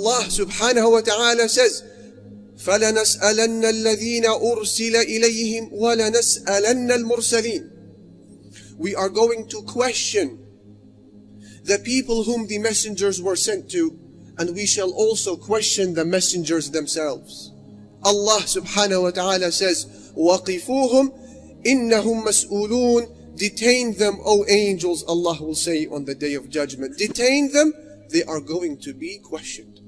Allah subhanahu wa ta'ala says, فَلَنَسْأَلَنَّ الَّذِينَ أُرْسِلَ إِلَيْهِمْ وَلَنَسْأَلَنَّ الْمُرْسَلِينَ. We are going to question the people whom the messengers were sent to, and we shall also question the messengers themselves. Allah subhanahu wa ta'ala says, وَقِفُوهُمْ إِنَّهُمْ مَسْئُولُونَ. Detain them, O angels, Allah will say on the day of judgment. Detain them, they are going to be questioned.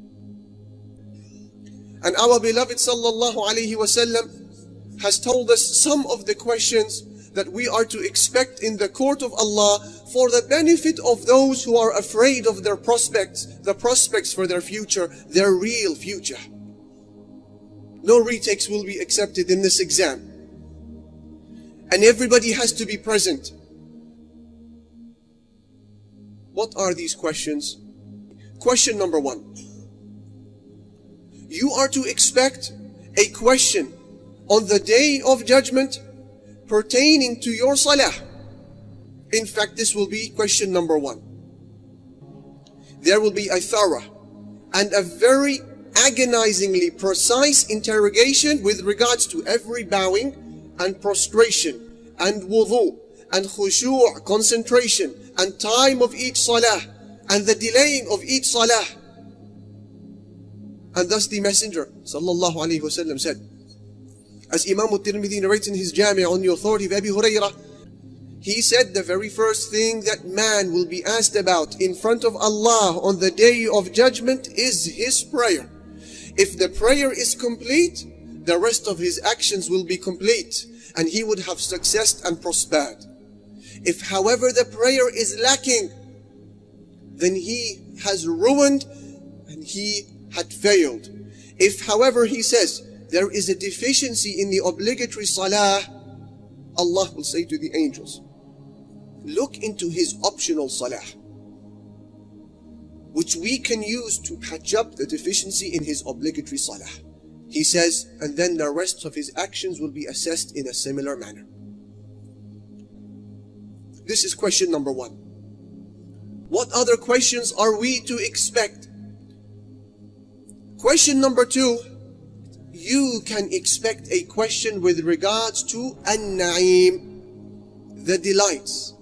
And our beloved sallallahu alayhi wasallam has told us some of the questions that we are to expect in the court of Allah for the benefit of those who are afraid of their prospects, the prospects for their future, their real future. No retakes will be accepted in this exam. And everybody has to be present. What are these questions? Question number 1. You are to expect a question on the day of judgment pertaining to your salah. In fact, this will be question number 1. There will be a thorough and a very agonizingly precise interrogation with regards to every bowing and prostration and wudu and khushu', concentration, and time of each salah and the delaying of each salah. And thus the Messenger sallallahu alayhi wasallam said, as Imam al-Tirmidhi narrates in his Jami' on the authority of Abi Hurairah, he said the very first thing that man will be asked about in front of Allah on the day of judgment is his prayer. If the prayer is complete, the rest of his actions will be complete, and he would have success and prospered. If, however, the prayer is lacking, then he has ruined and he had failed. If, however, he says there is a deficiency in the obligatory salah, Allah will say to the angels, look into his optional salah, which we can use to patch up the deficiency in his obligatory salah. He says, and then the rest of his actions will be assessed in a similar manner. This is question number 1. What other questions are we to expect? Question number 2, you can expect a question with regards to an-na'im, the delights.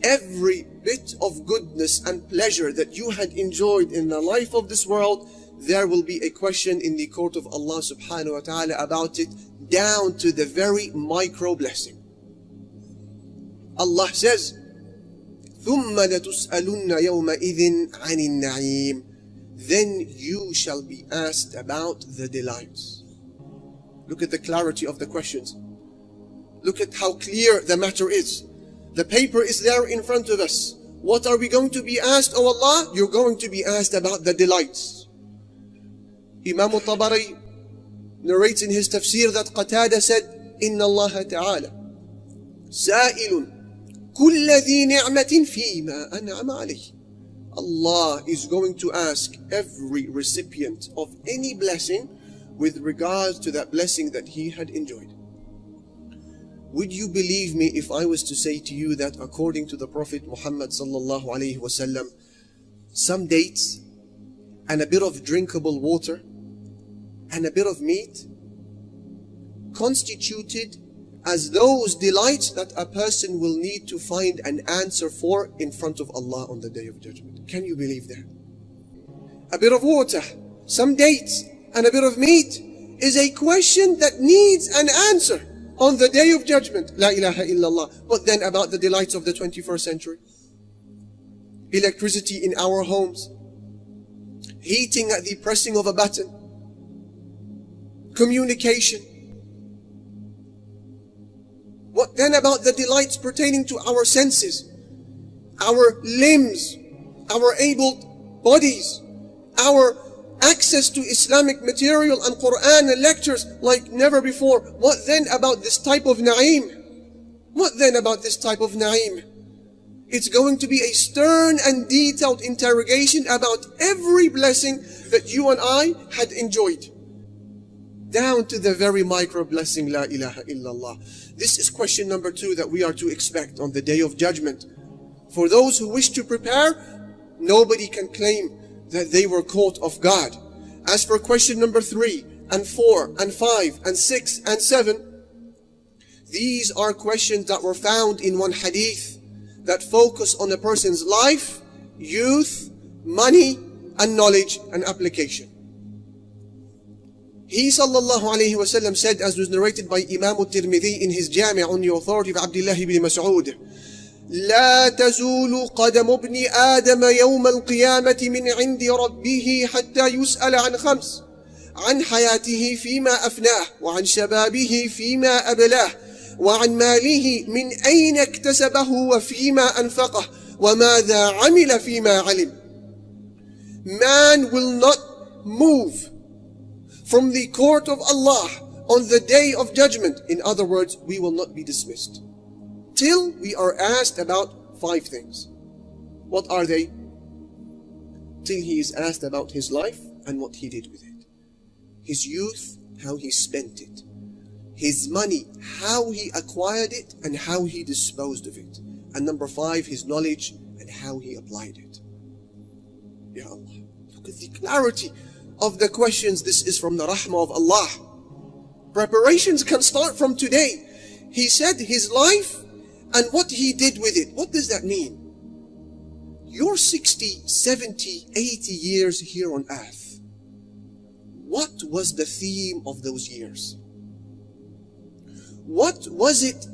Every bit of goodness and pleasure that you had enjoyed in the life of this world, there will be a question in the court of Allah subhanahu wa ta'ala about it, down to the very micro blessing. Allah says, ثُمَّ لَتُسْأَلُنَّ يَوْمَئِذٍ عَنِ النَّعِيمِ. Then you shall be asked about the delights. Look at the clarity of the questions. Look at how clear the matter is. The paper is there in front of us. What are we going to be asked, O Allah? You're going to be asked about the delights. Imam al-Tabari narrates in his tafsir that Qatada said, إِنَّ اللَّهَ تَعَالَى سَائِلٌ كُلَّ ذِي نِعْمَةٍ فِي مَا أَنْعَمَ عَلَيْهِ. Allah is going to ask every recipient of any blessing with regards to that blessing that he had enjoyed. Would you believe me if I was to say to you that according to the Prophet Muhammad sallallahu alaihi wasallam, some dates and a bit of drinkable water and a bit of meat constituted as those delights that a person will need to find an answer for in front of Allah on the day of judgment. Can you believe that? A bit of water, some dates, and a bit of meat is a question that needs an answer on the day of judgment. La ilaha illallah. But then about the delights of the 21st century. Electricity in our homes. Heating at the pressing of a button. Communication. What then about the delights pertaining to our senses, our limbs, our able bodies, our access to Islamic material and Quran and lectures like never before? What then about this type of na'im? What then about this type of na'im? It's going to be a stern and detailed interrogation about every blessing that you and I had enjoyed, down to the very micro blessing, La ilaha illallah. This is question number 2 that we are to expect on the day of judgment. For those who wish to prepare, nobody can claim that they were caught off guard. As for question number 3 and 4 and 5 and 6 and 7, these are questions that were found in one hadith that focus on a person's life, youth, money, and knowledge and application. He sallallahu alayhi wasallam said, as was narrated by Imam al-Tirmidhi in his Jami' on the authority of Abdullah ibn Mas'ud, لا تزول قدم ابن آدم يوم القيامة من عند ربه حتى يسأل عن 5: عن حياته فيما أفناه، وعن شبابه فيما أبلاه، وعن ماله من أين اكتسبه وفيما أنفقه، وماذا عمل فيما علم. Man will not move from the court of Allah on the day of judgment. In other words, we will not be dismissed till we are asked about 5 things. What are they? Till he is asked about his life and what he did with it. His youth, how he spent it. His money, how he acquired it and how he disposed of it. And number 5, his knowledge and how he applied it. Ya Allah, look at the clarity of the questions. This is from the rahmah of Allah. Preparations can start from today. He said his life and what he did with it. What does that mean? You're 60, 70, 80 years here on earth. What was the theme of those years? What was it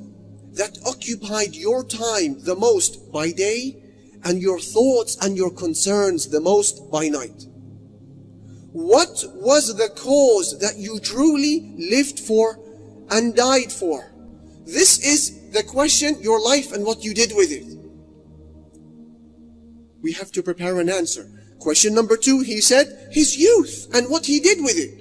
that occupied your time the most by day and your thoughts and your concerns the most by night? What was the cause that you truly lived for and died for? This is the question, your life and what you did with it. We have to prepare an answer. Question number 2, he said, his youth and what he did with it.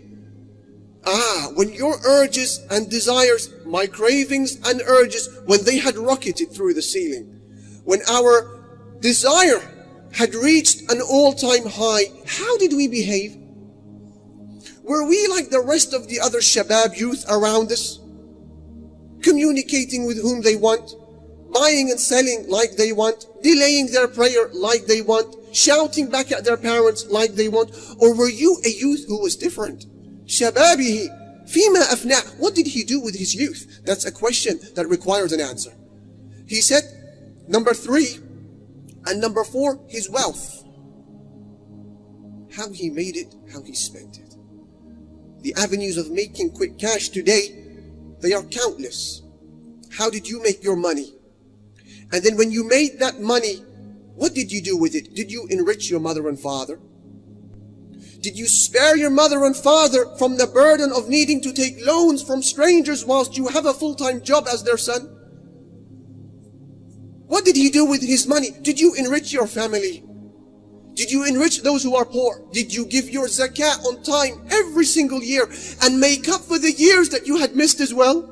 When your urges and desires, my cravings and urges, when they had rocketed through the ceiling, when our desire had reached an all-time high, how did we behave? Were we like the rest of the other shabab youth around us? Communicating with whom they want, buying and selling like they want, delaying their prayer like they want, shouting back at their parents like they want? Or were you a youth who was different? Shababihi fima afna. What did he do with his youth? That's a question that requires an answer. He said, number 3 and number 4, his wealth. How he made it, how he spent it. The avenues of making quick cash today, they are countless. How did you make your money? And then when you made that money, what did you do with it? Did you enrich your mother and father? Did you spare your mother and father from the burden of needing to take loans from strangers whilst you have a full-time job as their son? What did he do with his money? Did you enrich your family? Did you enrich those who are poor? Did you give your zakat on time every single year and make up for the years that you had missed as well?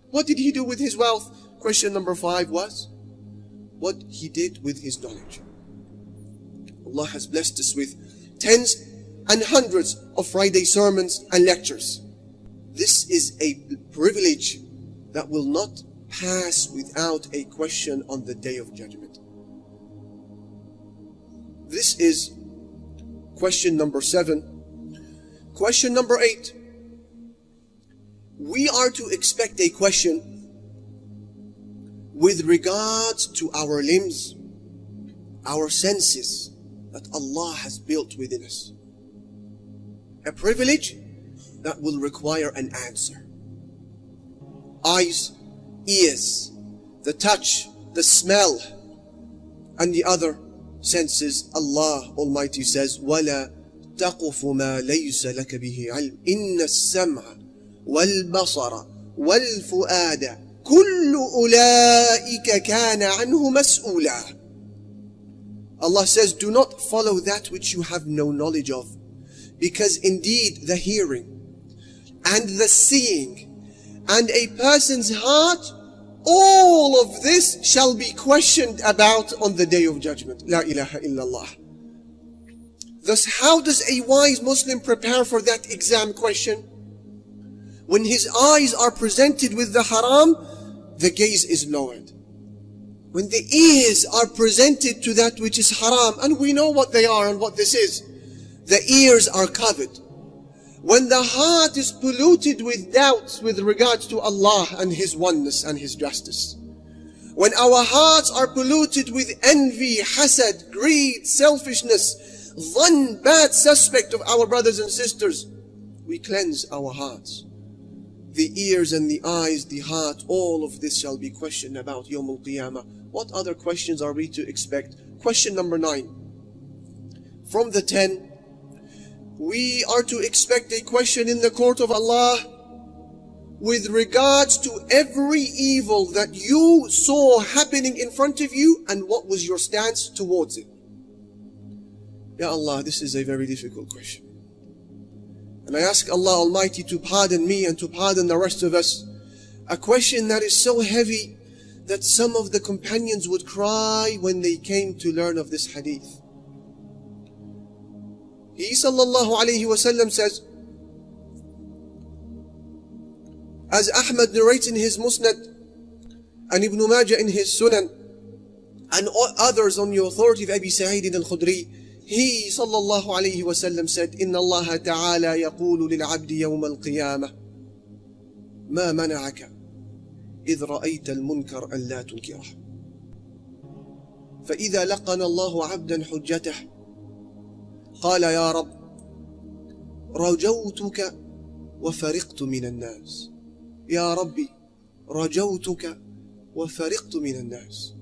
What did he do with his wealth? Question number 5 was what he did with his knowledge. Allah has blessed us with tens and hundreds of Friday sermons and lectures. This is a privilege that will not pass without a question on the day of judgment. This is question number 7. Question number 8. We are to expect a question with regards to our limbs, our senses that Allah has built within us. A privilege that will require an answer. Eyes, ears, the touch, the smell, and the other senses. Allah Almighty says, وَلَا تَقُفُ مَا لَيْسَ لَكَ بِهِ عِلْمٍ إِنَّ السَّمْعَ وَالْبَصَرَ وَالْفُؤَادَ كُلُّ أُولَئِكَ كَانَ عَنْهُ مَسْئُولًا. Allah says, do not follow that which you have no knowledge of, because indeed the hearing and the seeing and a person's heart, all of this shall be questioned about on the day of judgment. La ilaha illallah. Thus, how does a wise Muslim prepare for that exam question? When his eyes are presented with the haram, the gaze is lowered. when the ears are presented to that which is haram, and we know what they are and what this is, the ears are covered. When the heart is polluted with doubts with regards to Allah and His oneness and His justice, when our hearts are polluted with envy, hasad, greed, selfishness, dhann, bad suspect of our brothers and sisters, we cleanse our hearts. The ears and the eyes, the heart, all of this shall be questioned about Yawm al-Qiyamah. What other questions are we to expect? Question number 9. From the 10, we are to expect a question in the court of Allah with regards to every evil that you saw happening in front of you and what was your stance towards it. Ya Allah, this is a very difficult question. And I ask Allah Almighty to pardon me and to pardon the rest of us. A question that is so heavy that some of the companions would cry when they came to learn of this hadith. He sallallahu alayhi wasallam says, as Ahmad narrates in his Musnad and Ibn Majah in his Sunan and others on the authority of Abi Sa'id al-Khudri, he sallallahu alayhi wasallam said, Inna Allah ta'ala yaqulu lil-abdi yawm al-qiyamah ma mana'aka إذ رأيت المنكر أن لا تنكره فإذا لقن الله عبدا حجته قال يا رب رجوتك وفرقت من الناس يا ربي رجوتك وفرقت من الناس.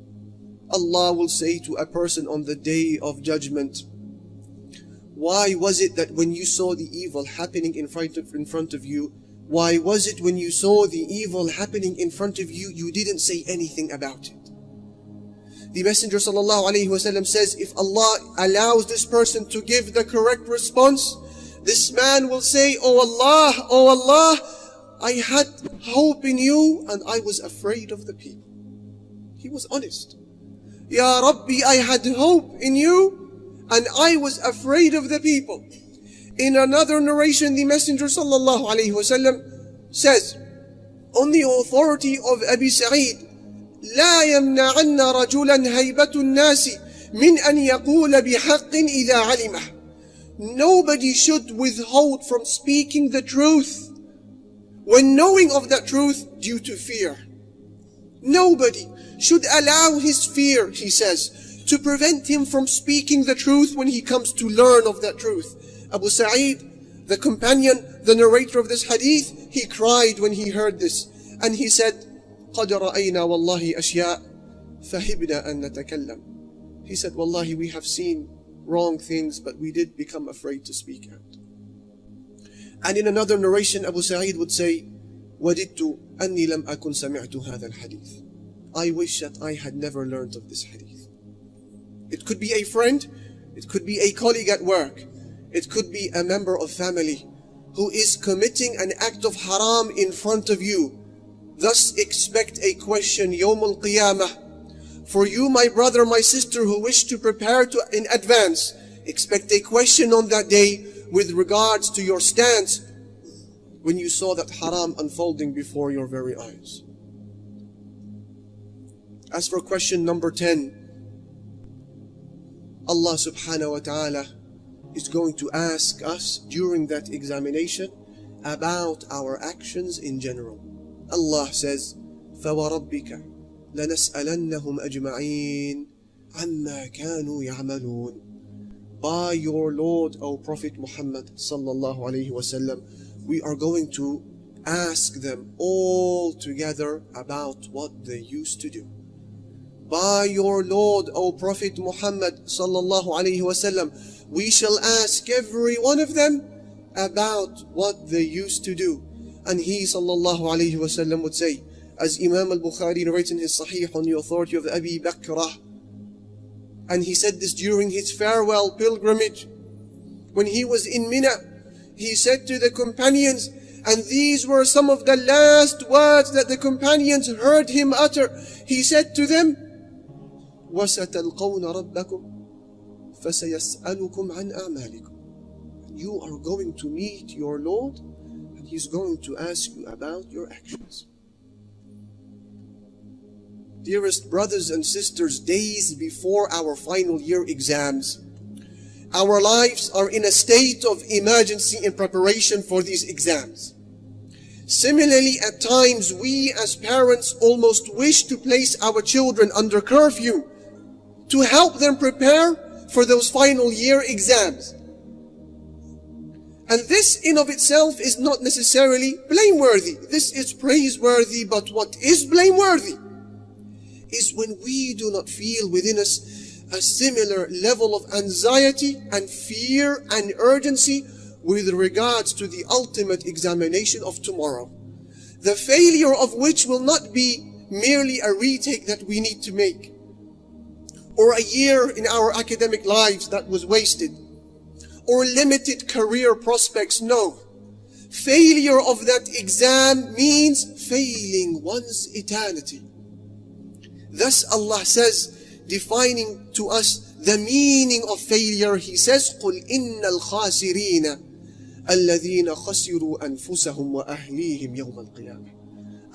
Allah will say to a person on the day of judgment, why was it that when you saw the evil happening in front of you, why was it when you saw the evil happening in front of you, you didn't say anything about it? The Messenger sallallahu alaihi wasallam says, if Allah allows this person to give the correct response, this man will say, oh Allah, I had hope in you and I was afraid of the people. He was honest. Ya Rabbi, I had hope in you and I was afraid of the people. In another narration, the Messenger sallallahu alaihi wasallam says, on the authority of Abi Sa'id, لا يمنعن رجلا هيبة الناس من أن يقول بحق إذا علمه. Nobody should withhold from speaking the truth when knowing of that truth due to fear. Nobody should allow his fear, he says, to prevent him from speaking the truth when he comes to learn of that truth. Abu Sa'id, the companion, the narrator of this hadith, he cried when he heard this. And he said, قَدْ رَأَيْنَا وَاللَّهِ أَشْيَاء فَهِبْنَا أَن نَتَكَلَّمْ. He said, Wallahi, we have seen wrong things, but we did become afraid to speak out. And in another narration, Abu Sa'id would say, وَدِدْتُ أَنِّي لَمْ أَكُنْ سَمِعْتُ هَذَا الْحَدِيثِ. I wish that I had never learned of this hadith. It could be a friend, it could be a colleague at work, it could be a member of family who is committing an act of haram in front of you. Thus expect a question Yawm al-Qiyamah. For you, my brother, my sister, who wish to prepare in advance, expect a question on that day with regards to your stance when you saw that haram unfolding before your very eyes. As for question number 10, Allah subhanahu wa ta'ala is going to ask us during that examination about our actions in general. Allah says, فَوَرَبِّكَ لَنَسْأَلَنَّهُمْ أَجْمَعِينَ عَمَّا كَانُوا يَعْمَلُونَ. By your Lord, O Prophet Muhammad sallallahu alayhi wasallam, we are going to ask them all together about what they used to do. By your Lord, O Prophet Muhammad sallallahu alayhi wasallam, we shall ask every one of them about what they used to do. And he sallallahu alayhi wasallam would say, as Imam al-Bukhari narrates in his Sahih on the authority of Abi Bakrah, and he said this during his farewell pilgrimage, when he was in Mina, he said to the companions, and these were some of the last words that the companions heard him utter. He said to them, وَسَتَلْقَوْنَ رَبَّكُمْ فَسَيَسْأَلُكُمْ عَنْ أَعْمَالِكُمْ. You are going to meet your Lord, and He's going to ask you about your actions. Dearest brothers and sisters, days before our final year exams, our lives are in a state of emergency in preparation for these exams. Similarly, at times, we as parents almost wish to place our children under curfew to help them prepare for those final year exams. And this in of itself is not necessarily blameworthy. This is praiseworthy, but what is blameworthy is when we do not feel within us a similar level of anxiety and fear and urgency with regards to the ultimate examination of tomorrow, the failure of which will not be merely a retake that we need to make, or a year in our academic lives that was wasted, or limited career prospects. No. Failure of that exam means failing one's eternity. Thus Allah says, defining to us the meaning of failure, He says, قُلْ إِنَّ الْخَاسِرِينَ الَّذِينَ خَسِرُوا أَنفُسَهُمْ وَأَهْلِيهِمْ يَوْمَ الْقِيَامَةِ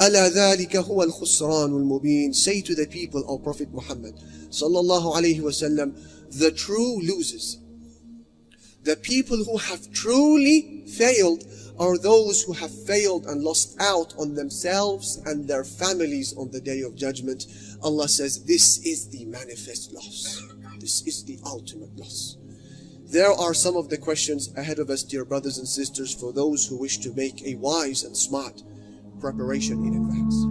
أَلَا ذَلِكَ هُوَ الْخُسْرَانُ الْمُبِينُ. Say to the people, O Prophet Muhammad sallallahu alayhi wasallam, the true losers, the people who have truly failed, are those who have failed and lost out on themselves and their families on the Day of Judgment. Allah says, this is the manifest loss. This is the ultimate loss. There are some of the questions ahead of us, dear brothers and sisters, for those who wish to make a wise and smart preparation in advance.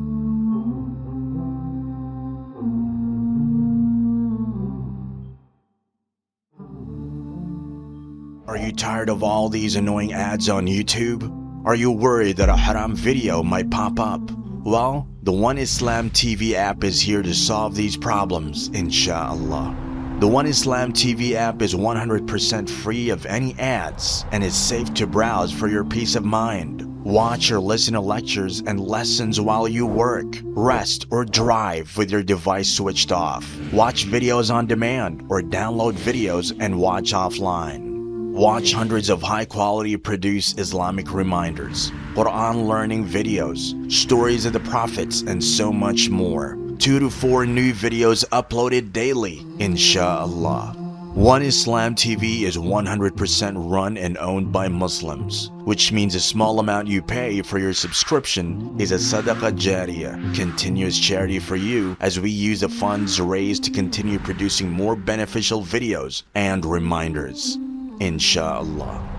Are you tired of all these annoying ads on YouTube? Are you worried that a haram video might pop up? Well, the One Islam TV app is here to solve these problems, inshallah. The One Islam TV app is 100% free of any ads and is safe to browse for your peace of mind. Watch or listen to lectures and lessons while you work, rest, or drive with your device switched off. Watch videos on demand or download videos and watch offline. Watch hundreds of high-quality produced Islamic reminders, Quran learning videos, stories of the prophets, and so much more. 2 to 4 new videos uploaded daily, inshallah. One Islam TV is 100% run and owned by Muslims, which means a small amount you pay for your subscription is a SADAQAH JARIYAH, continuous charity for you, as we use the funds raised to continue producing more beneficial videos and reminders, inshallah.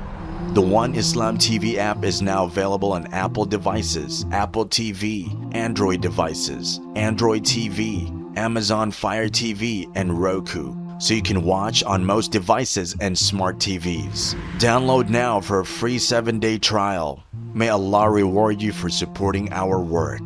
The One Islam TV app is now available on Apple devices, Apple TV, Android devices, Android TV, Amazon Fire TV, and Roku, so you can watch on most devices and smart TVs. Download now for a free 7-day trial. May Allah reward you for supporting our work.